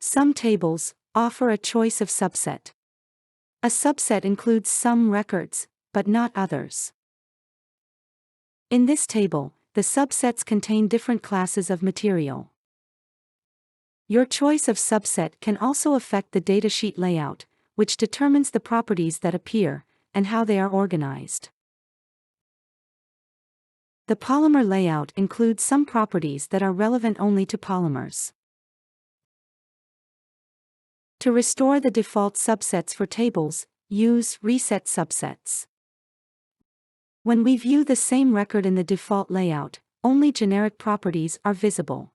Some tables offer a choice of subset. A subset includes some records, but not others. In this table, the subsets contain different classes of material. Your choice of subset can also affect the datasheet layout, which determines the properties that appear and how they are organized. The polymer layout includes some properties that are relevant only to polymers. To restore the default subsets for tables, use Reset Subsets. When we view the same record in the default layout, only generic properties are visible.